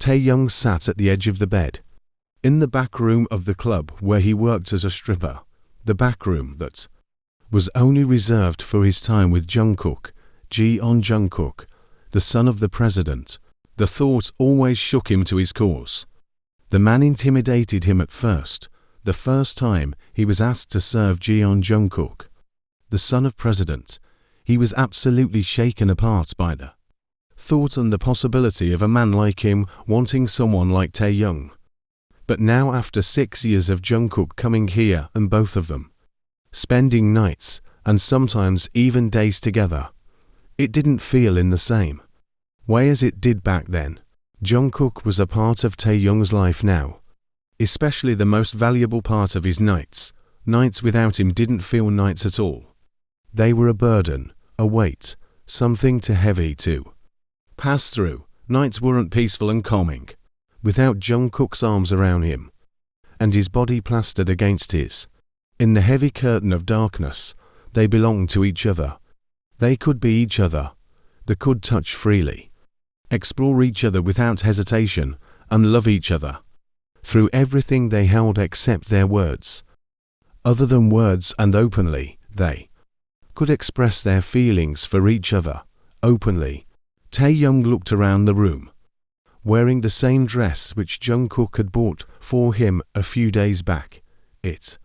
Taeyoung sat at the edge of the bed. In the back room of the club where he worked as a stripper, the back room that was only reserved for his time with Jungkook, Jungkook, the son of the president, the thought always shook him to his cause. The man intimidated him at first, the first time he was asked to serve Jungkook, the son of president. He was absolutely shaken apart by the thought and the possibility of a man like him wanting someone like Taeyoung. But now, after 6 years of Jungkook coming here and both of them spending nights and sometimes even days together, it didn't feel in the same way as it did back then. Jungkook was a part of Taeyoung's life now, especially the most valuable part of his nights. Nights without him didn't feel nights at all. They were a burden, a weight, something too heavy to pass through. Nights weren't peaceful and calming without Jungkook's arms around him and his body plastered against his. In the heavy curtain of darkness, they belonged to each other. They could be each other. They could touch freely, explore each other without hesitation, and love each other through everything they held except their words. Other than words, and openly, they could express their feelings for each other, openly. Taeyoung looked around the room, wearing the same dress which Jungkook had bought for him a few days back. It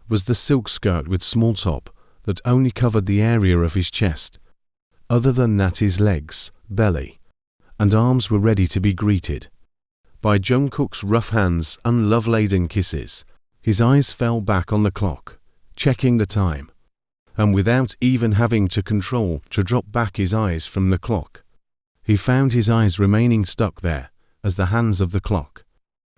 was the silk skirt with small top that only covered the area of his chest. Other than that, his legs, belly, and arms were ready to be greeted by Jungkook's rough hands and love-laden kisses. His eyes fell back on the clock, checking the time, and without even having to control to drop back his eyes from the clock, he found his eyes remaining stuck there as the hands of the clock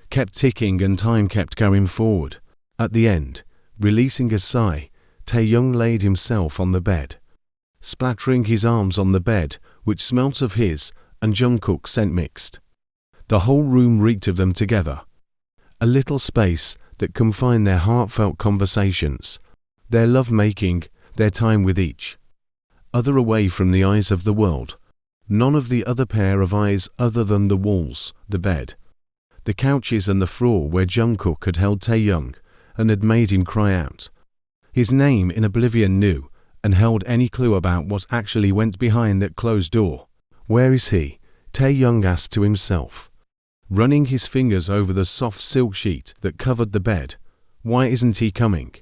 kept ticking and time kept going forward. At the end, releasing a sigh, Taeyoung laid himself on the bed, splattering his arms on the bed, which smelt of his and Jungkook's scent mixed. The whole room reeked of them together. A little space that confined their heartfelt conversations, their love-making, their time with each other away from the eyes of the world. None of the other pair of eyes other than the walls, the bed, the couches and the floor where Jungkook had held Taeyoung and had made him cry out his name in oblivion, knew and held any clue about what actually went behind that closed door. Where is he? Taeyoung asked to himself, running his fingers over the soft silk sheet that covered the bed. Why isn't he coming?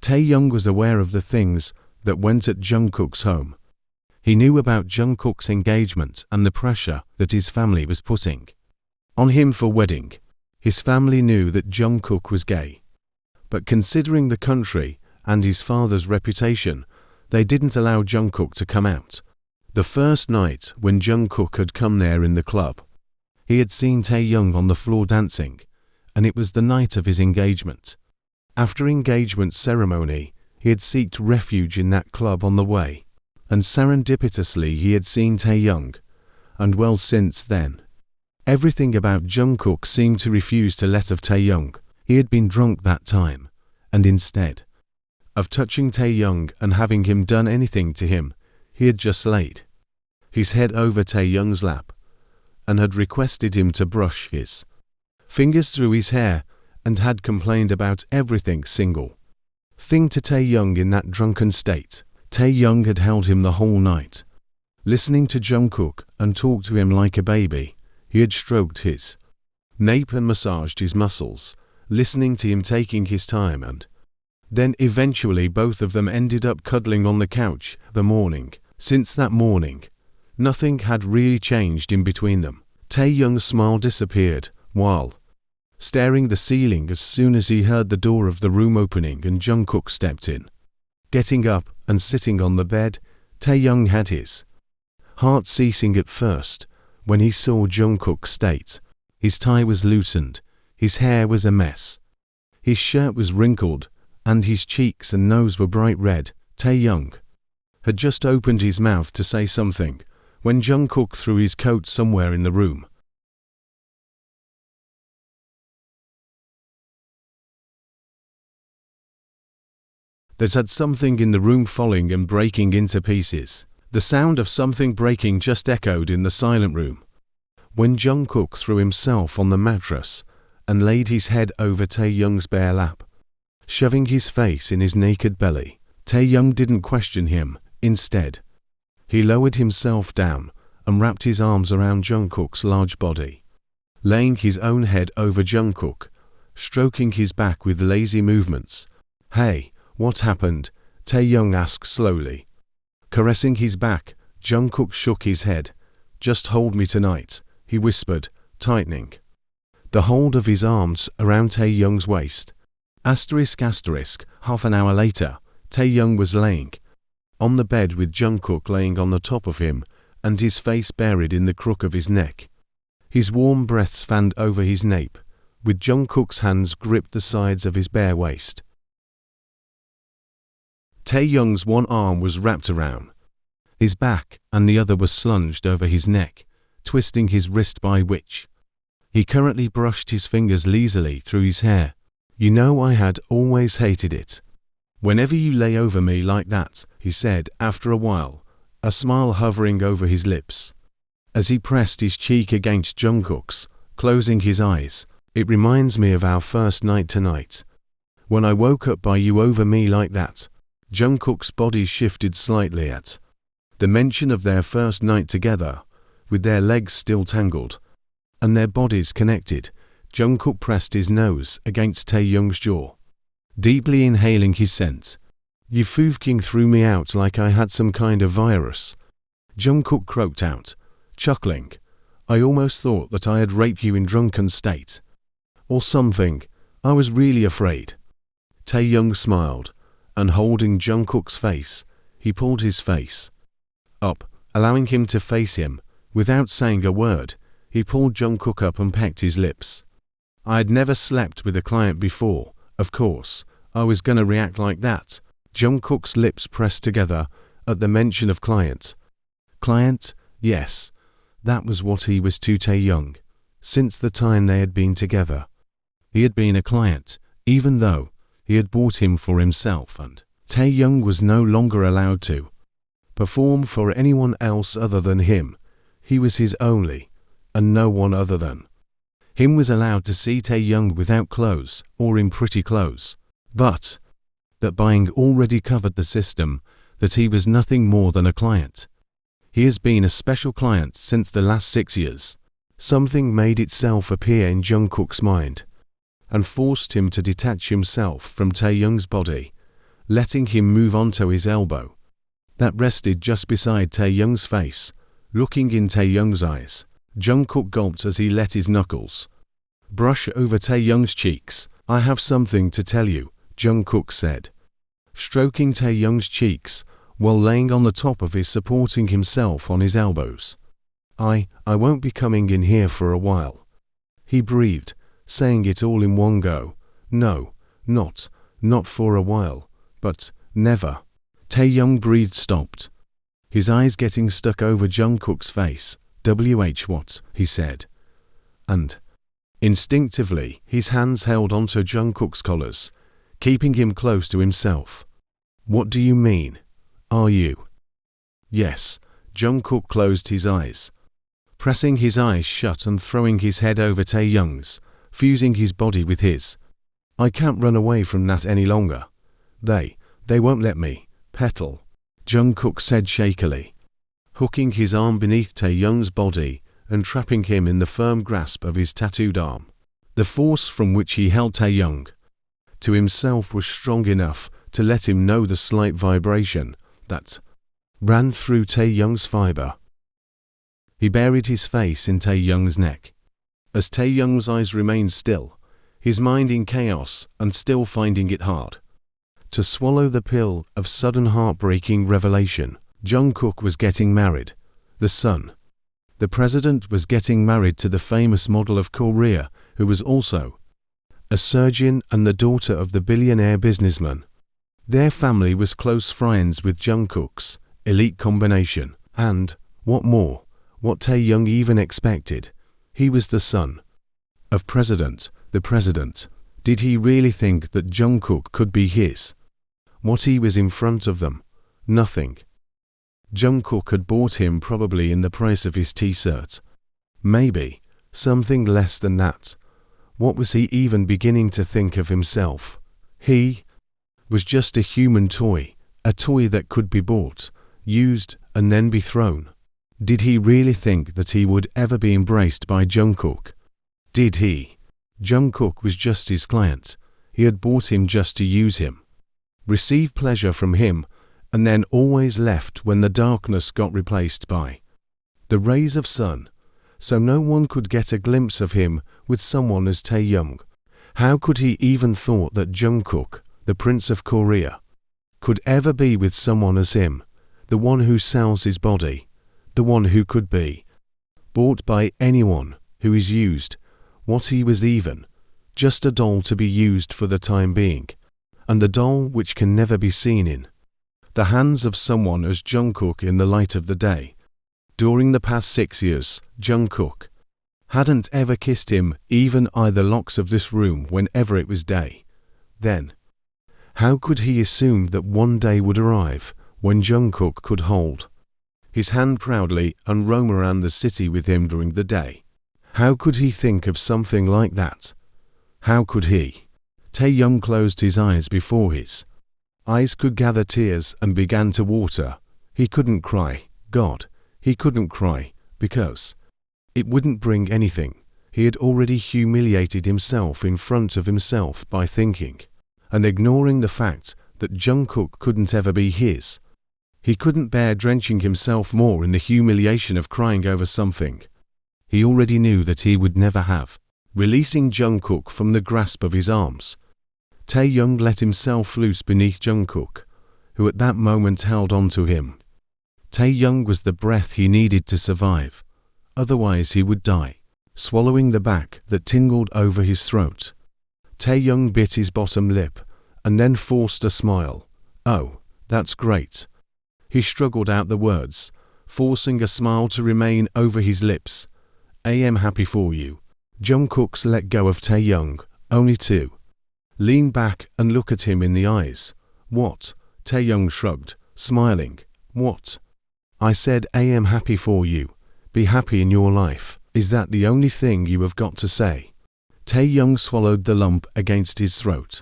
Taeyoung was aware of the things that went at Jungkook's home. He knew about Jungkook's engagement and the pressure that his family was putting on him for wedding. His family knew that Jungkook was gay, but considering the country and his father's reputation, they didn't allow Jungkook to come out. The first night when Jungkook had come there in the club, he had seen Taeyoung on the floor dancing, and it was the night of his engagement. After engagement ceremony, he had sought refuge in that club on the way, and serendipitously he had seen Taeyoung, and well, since then, everything about Jungkook seemed to refuse to let of Taeyoung. He had been drunk that time, and instead of touching Taeyoung and having him done anything to him, he had just laid his head over Taeyoung's lap and had requested him to brush his fingers through his hair and had complained about everything single thing to Taeyoung in that drunken state. Taeyoung had held him the whole night, listening to Jungkook and talked to him like a baby. He had stroked his nape and massaged his muscles, listening to him taking his time, and then eventually both of them ended up cuddling on the couch the morning. Since that morning, nothing had really changed in between them. Taeyoung's smile disappeared while staring the ceiling as soon as he heard the door of the room opening and Jungkook stepped in. Getting up and sitting on the bed, Taeyoung had his heart ceasing at first when he saw Jungkook's state. His tie was loosened, his hair was a mess, his shirt was wrinkled, and his cheeks and nose were bright red. Taeyoung had just opened his mouth to say something when Jungkook threw his coat somewhere in the room. That had something in the room falling and breaking into pieces. The sound of something breaking just echoed in the silent room. when Jungkook threw himself on the mattress and laid his head over Taehyung's bare lap, shoving his face in his naked belly. Taehyung didn't question him. Instead, he lowered himself down and wrapped his arms around Jungkook's large body, laying his own head over Jungkook, stroking his back with lazy movements. "Hey, what happened?" Taehyung asked slowly. Caressing his back, Jungkook shook his head. "Just hold me tonight," he whispered, tightening the hold of his arms around Taehyung's waist. Half an hour later, Taehyung was laying on the bed with Jungkook laying on the top of him and his face buried in the crook of his neck. His warm breaths fanned over his nape, with Jungkook's hands gripped the sides of his bare waist. Taehyung's one arm was wrapped around his back and the other was slunged over his neck, twisting his wrist by which he currently brushed his fingers lazily through his hair. "You know, I had always hated it whenever you lay over me like that," he said after a while, a smile hovering over his lips. As he pressed his cheek against Jungkook's, closing his eyes, "It reminds me of our first night tonight, when I woke up by you over me like that." Jungkook's body shifted slightly at the mention of their first night together, with their legs still tangled and their bodies connected. Jungkook pressed his nose against Taehyung's jaw, deeply inhaling his scent. "You fucking threw me out like I had some kind of virus," Jungkook croaked out, chuckling. "I almost thought that I had raped you in drunken state or something. I was really afraid." Taehyung smiled, and holding Jungkook's face, he pulled his face up, allowing him to face him. Without saying a word, he pulled Jungkook up and pecked his lips. "I had never slept with a client before. Of course, I was gonna react like that." Jungkook's lips pressed together at the mention of client. Client? Yes. That was what he was to Taehyung. Since the time they had been together, he had been a client, even though he had bought him for himself, and Taehyung was no longer allowed to perform for anyone else other than him. He was his only, and no one other than him was allowed to see Taehyung without clothes or in pretty clothes. But that buying already covered the system that he was nothing more than a client. He has been a special client since the last 6 years. Something made itself appear in Jungkook's mind and forced him to detach himself from Taehyung's body, letting him move onto his elbow that rested just beside Taehyung's face. Looking in Taehyung's eyes, Jungkook gulped as he let his knuckles brush over Taehyung's cheeks. "I have something to tell you," Jungkook said, stroking Taehyung's cheeks while laying on the top of his, supporting himself on his elbows. I won't be coming in here for a while," he breathed, saying it all in one go. "No, not for a while, but never." Taehyung breathed stopped, his eyes getting stuck over Jungkook's face. What?" he said. And instinctively, his hands held onto Jungkook's collars, keeping him close to himself. "What do you mean? Are you?" "Yes." Jungkook closed his eyes, pressing his eyes shut and throwing his head over Taehyung's, fusing his body with his. "I can't run away from that any longer. They won't let me." "Petal," Jungkook said shakily, hooking his arm beneath Taehyung's body and trapping him in the firm grasp of his tattooed arm. The force from which he held Taehyung to himself was strong enough to let him know the slight vibration that ran through Taehyung's fiber. He buried his face in Taehyung's neck. As Taehyung's eyes remained still, his mind in chaos and still finding it hard to swallow the pill of sudden heartbreaking revelation. Jungkook was getting married. The president was getting married to the famous model of Korea, who was also a surgeon and the daughter of the billionaire businessman. Their family was close friends with Jungkook's elite combination. And, what Taehyung even expected, he was the son of the president. Did he really think that Jungkook could be his? What he was in front of them? Nothing. Jungkook had bought him probably in the price of his t-shirt. Maybe something less than that. What was he even beginning to think of himself? He was just a human toy, a toy that could be bought, used, and then be thrown. Did he really think that he would ever be embraced by Jungkook? Did he? Jungkook was just his client. He had bought him just to use him, receive pleasure from him, and then always left when the darkness got replaced by the rays of sun, so no one could get a glimpse of him with someone as Taeyoung. How could he even thought that Jungkook, the Prince of Korea, could ever be with someone as him, the one who sells his body, the one who could be bought by anyone, who is used, what he was even, just a doll to be used for the time being, and the doll which can never be seen in the hands of someone as Jungkook in the light of the day. During the past 6 years, Jungkook hadn't ever kissed him, even the locks of this room whenever it was day. Then, how could he assume that one day would arrive when Jungkook could hold his hand proudly and roam around the city with him during the day? How could he think of something like that? How could he? Taeyoung closed his eyes before his eyes could gather tears and began to water. He couldn't cry. God, he couldn't cry, because it wouldn't bring anything. He had already humiliated himself in front of himself by thinking and ignoring the fact that Jungkook couldn't ever be his. He couldn't bear drenching himself more in the humiliation of crying over something he already knew that he would never have. Releasing Jungkook from the grasp of his arms, Taeyoung let himself loose beneath Jungkook, who at that moment held on to him. Taeyoung was the breath he needed to survive, otherwise he would die. Swallowing the back that tingled over his throat, Taeyoung bit his bottom lip and then forced a smile. "Oh, that's great." He struggled out the words, forcing a smile to remain over his lips. "I am happy for you." Jungkook's let go of Taeyoung, only to lean back and look at him in the eyes. "What?" Taeyoung shrugged, smiling. "What?" "I said I am happy for you. Be happy in your life. Is that the only thing you have got to say?" Taeyoung swallowed the lump against his throat,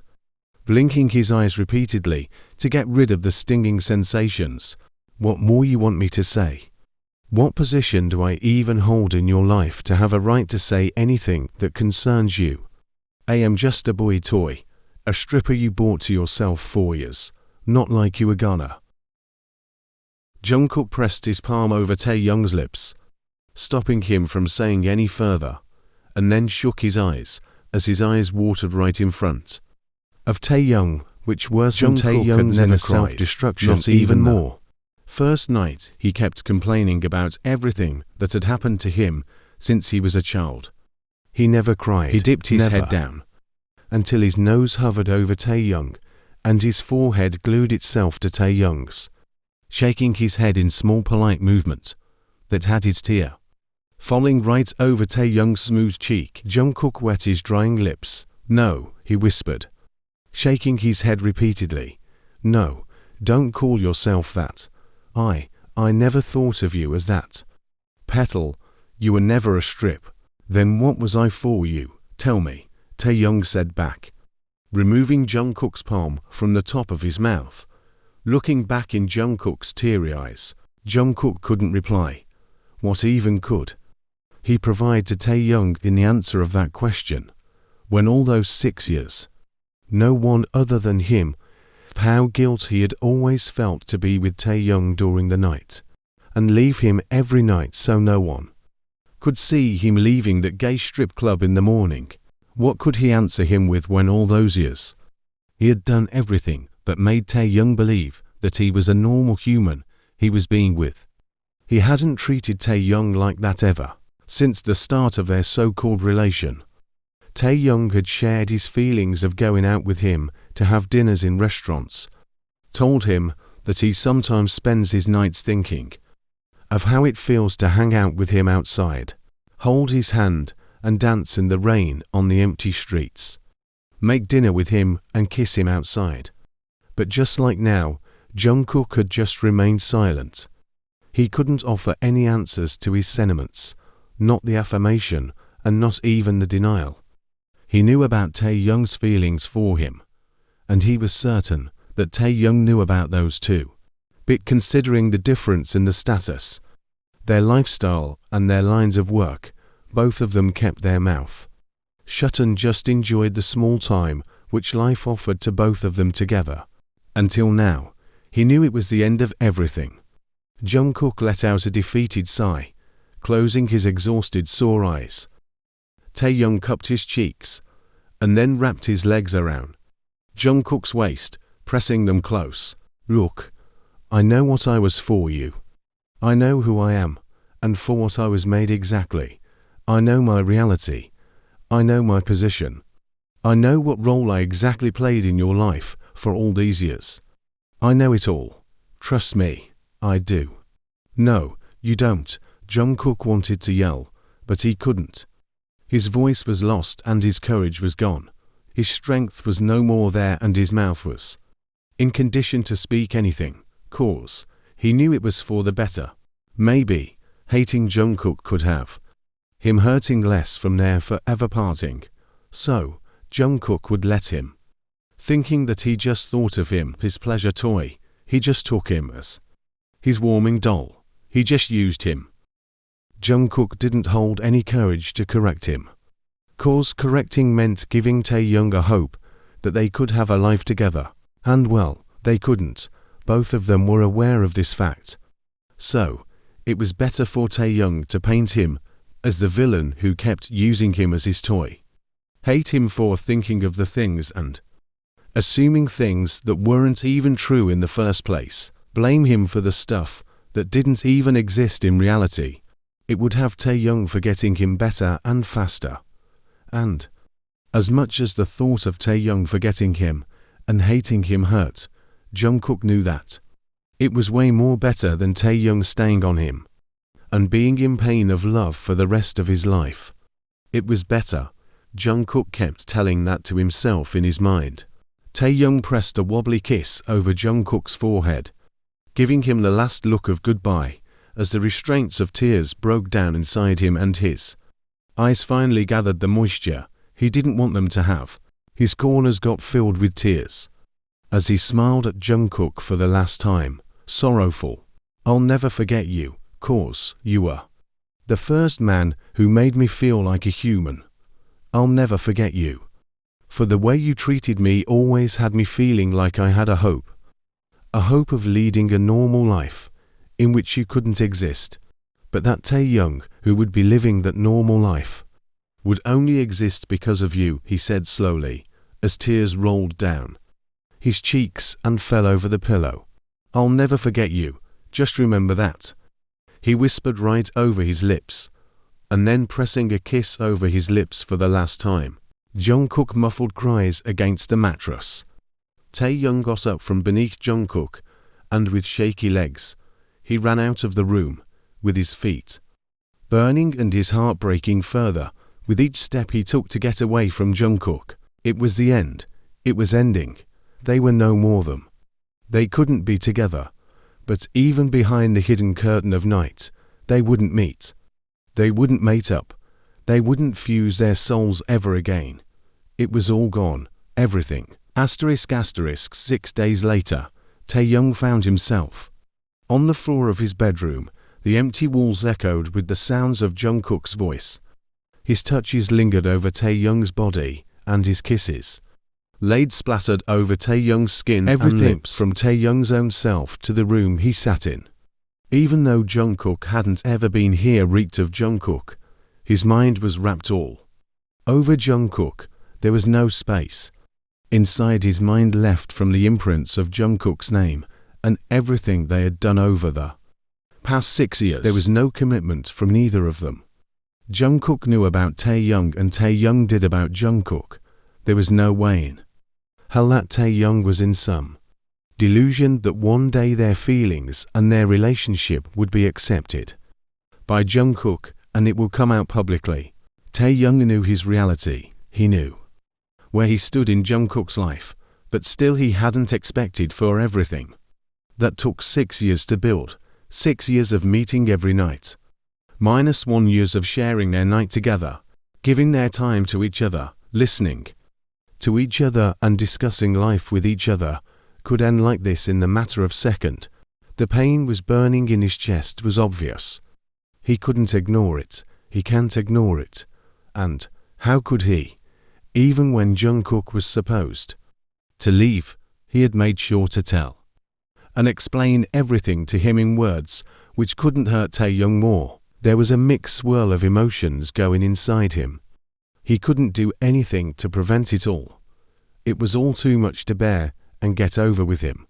blinking his eyes repeatedly to get rid of the stinging sensations. "What more you want me to say? What position do I even hold in your life to have a right to say anything that concerns you? I am just a boy toy, a stripper you bought to yourself 4 years, not like you were gonna." Jungkook pressed his palm over Taeyoung's lips, stopping him from saying any further, and then shook his eyes, as his eyes watered right in front of Taeyoung, which worse than Taeyoung's inner self-destruction, not even more. First night, he kept complaining about everything that had happened to him since he was a child. He never cried. He dipped his head down until his nose hovered over Taeyoung and his forehead glued itself to Taeyoung's, shaking his head in small polite movement that had his tear falling right over Taeyoung's smooth cheek. Jungkook wet his drying lips. "No," he whispered, shaking his head repeatedly. "No, don't call yourself that. I never thought of you as that. Petal, you were never a strip. Then what was I for you? Tell me," Taeyoung said back, removing Jungkook's palm from the top of his mouth. Looking back in Jungkook's teary eyes, Jungkook couldn't reply. What even could he provide to Taeyoung in the answer of that question, when all those 6 years, no one other than him, how guilty he had always felt to be with Taeyoung during the night, and leave him every night so no one could see him leaving that gay strip club in the morning. What could he answer him with when all those years he had done everything but made Taeyoung believe that he was a normal human he was being with? He hadn't treated Taeyoung like that ever. Since the start of their so-called relation, Taeyoung had shared his feelings of going out with him to have dinners in restaurants, told him that he sometimes spends his nights thinking of how it feels to hang out with him outside, hold his hand and dance in the rain on the empty streets, make dinner with him and kiss him outside. But just like now, Jungkook had just remained silent. He couldn't offer any answers to his sentiments, not the affirmation, and not even the denial. He knew about Taeyoung's feelings for him, and he was certain that Taeyoung knew about those too. But considering the difference in the status, their lifestyle and their lines of work, both of them kept their mouth shut and just enjoyed the small time which life offered to both of them together. Until now, he knew it was the end of everything. Jungkook let out a defeated sigh, closing his exhausted sore eyes. Taeyoung cupped his cheeks, and then wrapped his legs around Jungkook's waist, pressing them close. "Look, I know what I was for you. I know who I am, and for what I was made exactly. I know my reality. I know my position. I know what role I exactly played in your life for all these years. I know it all. Trust me, I do." "No, you don't," Jungkook wanted to yell, but he couldn't. His voice was lost and his courage was gone. His strength was no more there and his mouth was in condition to speak anything, cause he knew it was for the better. Maybe hating Jungkook could have him hurting less from their forever parting. So Jungkook would let him. Thinking that he just thought of him, his pleasure toy, he just took him as his warming doll. He just used him. Jungkook didn't hold any courage to correct him. Cause correcting meant giving Taeyoung a hope that they could have a life together. And well, they couldn't. Both of them were aware of this fact. So, it was better for Taeyoung to paint him as the villain who kept using him as his toy. Hate him for thinking of the things and assuming things that weren't even true in the first place. Blame him for the stuff that didn't even exist in reality. It would have Taeyoung forgetting him better and faster. And as much as the thought of Taeyoung forgetting him and hating him hurt, Jungkook knew that it was way more better than Taeyoung staying on him and being in pain of love for the rest of his life. It was better. Jungkook kept telling that to himself in his mind. Taeyoung pressed a wobbly kiss over Jungkook's forehead, giving him the last look of goodbye as the restraints of tears broke down inside him and his eyes finally gathered the moisture he didn't want them to have. His corners got filled with tears as he smiled at Jungkook for the last time, sorrowful. "I'll never forget you, cause you were the first man who made me feel like a human. I'll never forget you. For the way you treated me always had me feeling like I had a hope of leading a normal life in which you couldn't exist. But that Taeyoung who would be living that normal life would only exist because of you," he said slowly, as tears rolled down his cheeks and fell over the pillow. "I'll never forget you, just remember that," he whispered right over his lips, and then pressing a kiss over his lips for the last time. Jungkook muffled cries against the mattress. Taeyoung got up from beneath Jungkook, and with shaky legs, he ran out of the room, with his feet burning and his heart breaking further with each step he took to get away from Jungkook. It was the end. It was ending. They were no more them. They couldn't be together. But even behind the hidden curtain of night, they wouldn't meet. They wouldn't mate up. They wouldn't fuse their souls ever again. It was all gone. Everything. Asterisk asterisk 6 days later, Taeyoung found himself on the floor of his bedroom. The empty walls echoed with the sounds of Jungkook's voice. His touches lingered over Taeyoung's body, and his kisses laid splattered over Taeyoung's skin and lips, from Taeyoung's own self to the room he sat in. Even though Jungkook hadn't ever been here reeked of Jungkook, his mind was wrapped all over Jungkook. There was no space inside his mind left from the imprints of Jungkook's name and everything they had done over the past 6 years. There was no commitment from neither of them. Jungkook knew about Taeyoung and Taeyoung did about Jungkook. There was no way in hell that Taeyoung was in some delusion that one day their feelings and their relationship would be accepted by Jungkook and it would come out publicly. Taeyoung knew his reality. He knew where he stood in Jungkook's life, but still he hadn't expected for everything that took 6 years to build, 6 years of meeting every night, -1 years of sharing their night together, giving their time to each other, listening to each other and discussing life with each other, could end like this in the matter of second. The pain was burning in his chest was obvious. He couldn't ignore it. He can't ignore it. And how could he? Even when Jungkook was supposed to leave, he had made sure to tell and explain everything to him in words which couldn't hurt Taeyoung more. There was a mixed swirl of emotions going inside him. He couldn't do anything to prevent it all. It was all too much to bear and get over with him.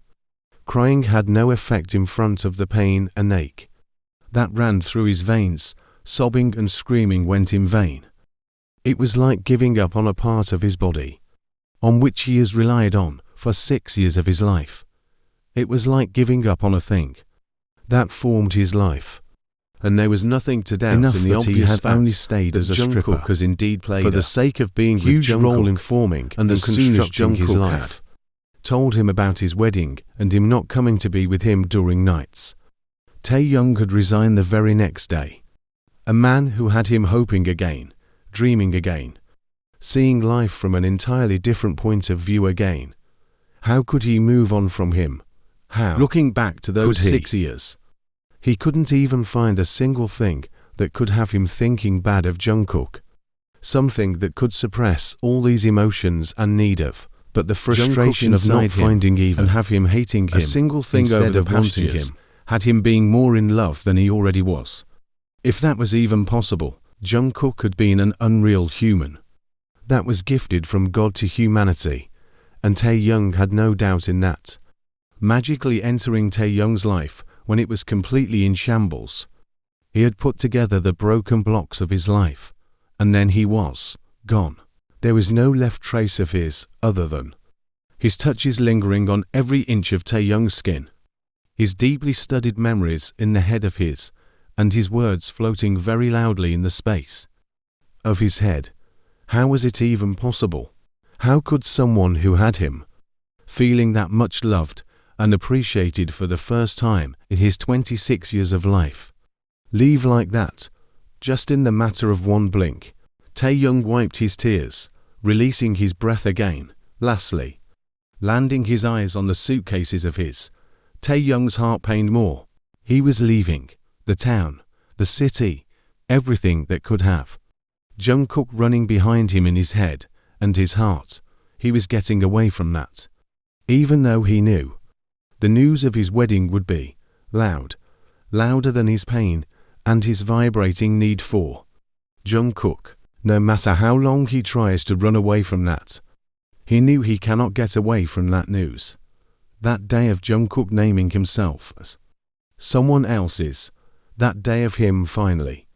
Crying had no effect in front of the pain and ache that ran through his veins. Sobbing and screaming went in vain. It was like giving up on a part of his body on which he has relied on for 6 years of his life. It was like giving up on a thing that formed his life. And there was nothing to doubt Enough in the that obvious he had fact only stayed that as a stripper Jungkook has indeed played for the sake of being with huge role Jungkook, in forming and as soon as constructing his Jungkook life, told him about his wedding and him not coming to be with him during nights. Taeyoung had resigned the very next day. A man who had him hoping again, dreaming again, seeing life from an entirely different point of view again. How could he move on from him? How? Looking back to those 6 years, he couldn't even find a single thing that could have him thinking bad of Jungkook. Something that could suppress all these emotions and need of. But the frustration of not finding even and have him hating him a single thing over instead the of past wanting years him had him being more in love than he already was. If that was even possible, Jungkook had been an unreal human that was gifted from God to humanity, and Taeyoung had no doubt in that. Magically entering Taeyoung's life when it was completely in shambles, he had put together the broken blocks of his life, and then he was gone. There was no left trace of his other than his touches lingering on every inch of Taeyoung's skin, his deeply studied memories in the head of his, and his words floating very loudly in the space of his head. How was it even possible? How could someone who had him, feeling that much loved and appreciated for the first time in his 26 years of life, leave like that, just in the matter of one blink? Taeyoung wiped his tears, releasing his breath again. Lastly, landing his eyes on the suitcases of his. Taeyoung's heart pained more. He was leaving the town, the city, everything that could have. Jungkook running behind him in his head and his heart. He was getting away from that. Even though he knew the news of his wedding would be loud, louder than his pain and his vibrating need for Jungkook. No matter how long he tries to run away from that, he knew he cannot get away from that news. That day of Jungkook naming himself as someone else's, that day of him finally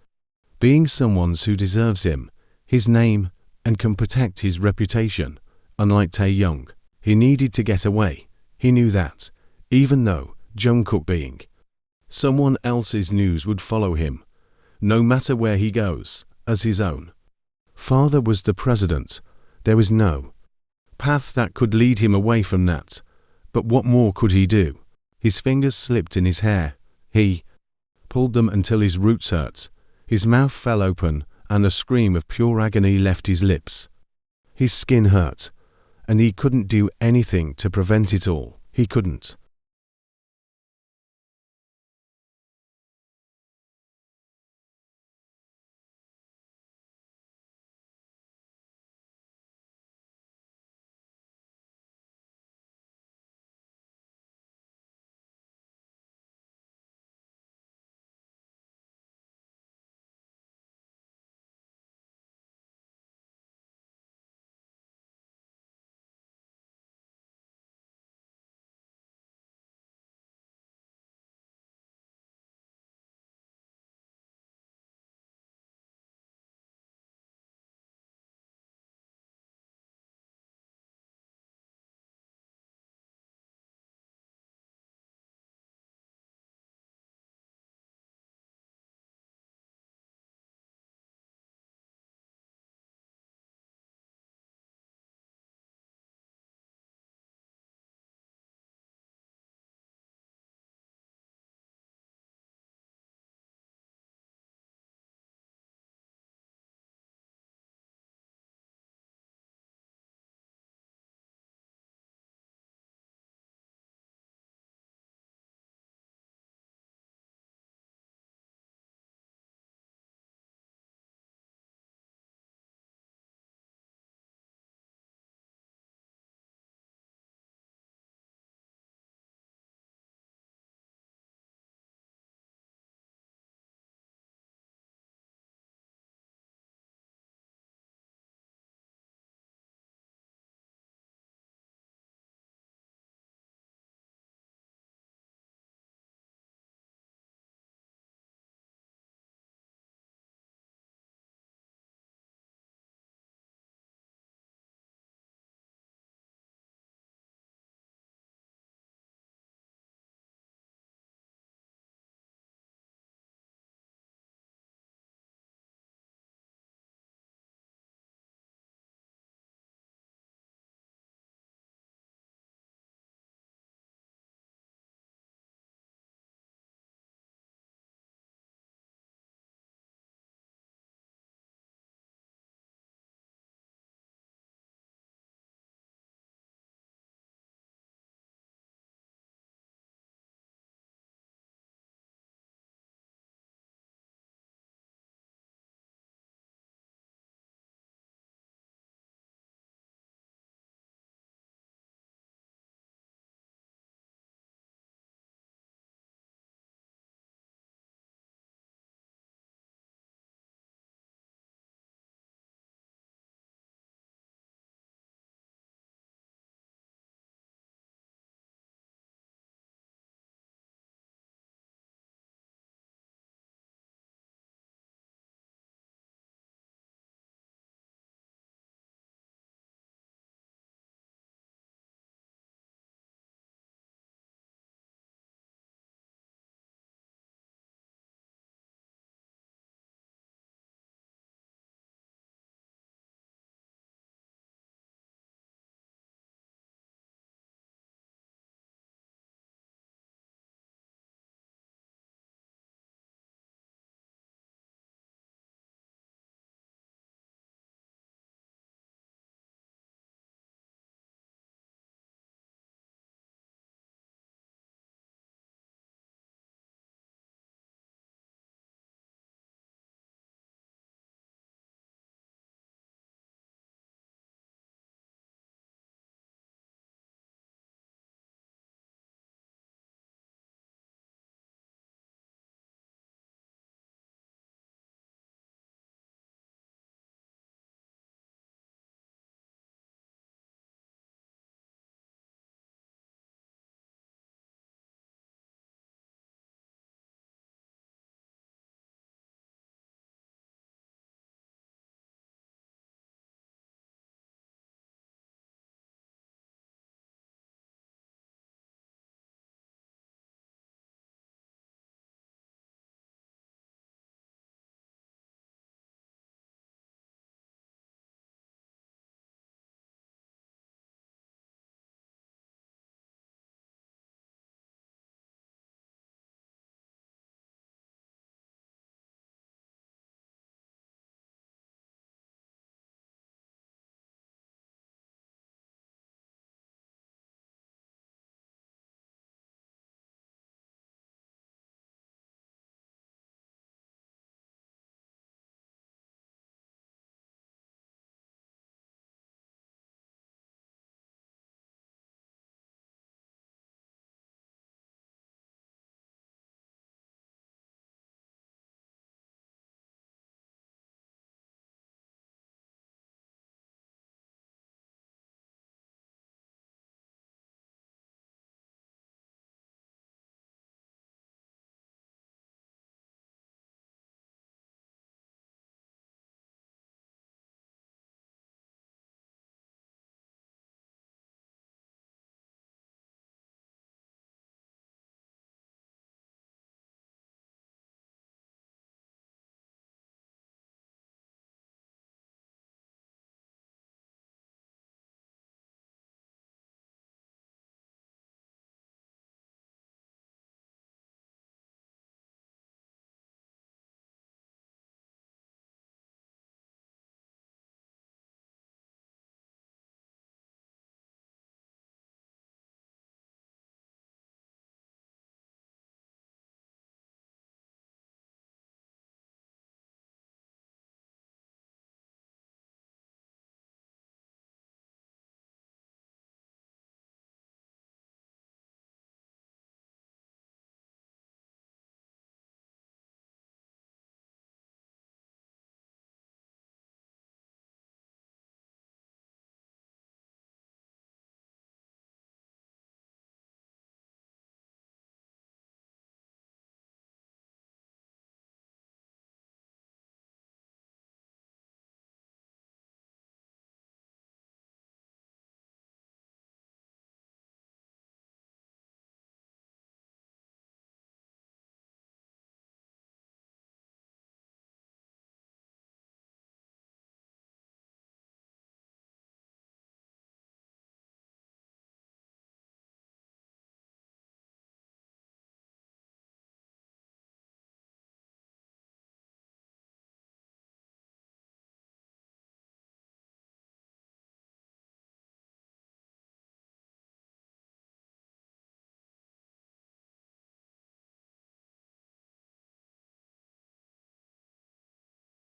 being someone's who deserves him, his name, and can protect his reputation. Unlike Taeyoung, he needed to get away. He knew that, even though Jungkook being someone else's news would follow him, no matter where he goes, as his own father was the president. There was no path that could lead him away from that. But what more could he do? His fingers slipped in his hair. He pulled them until his roots hurt. His mouth fell open, and a scream of pure agony left his lips. His skin hurt, and he couldn't do anything to prevent it all. He couldn't.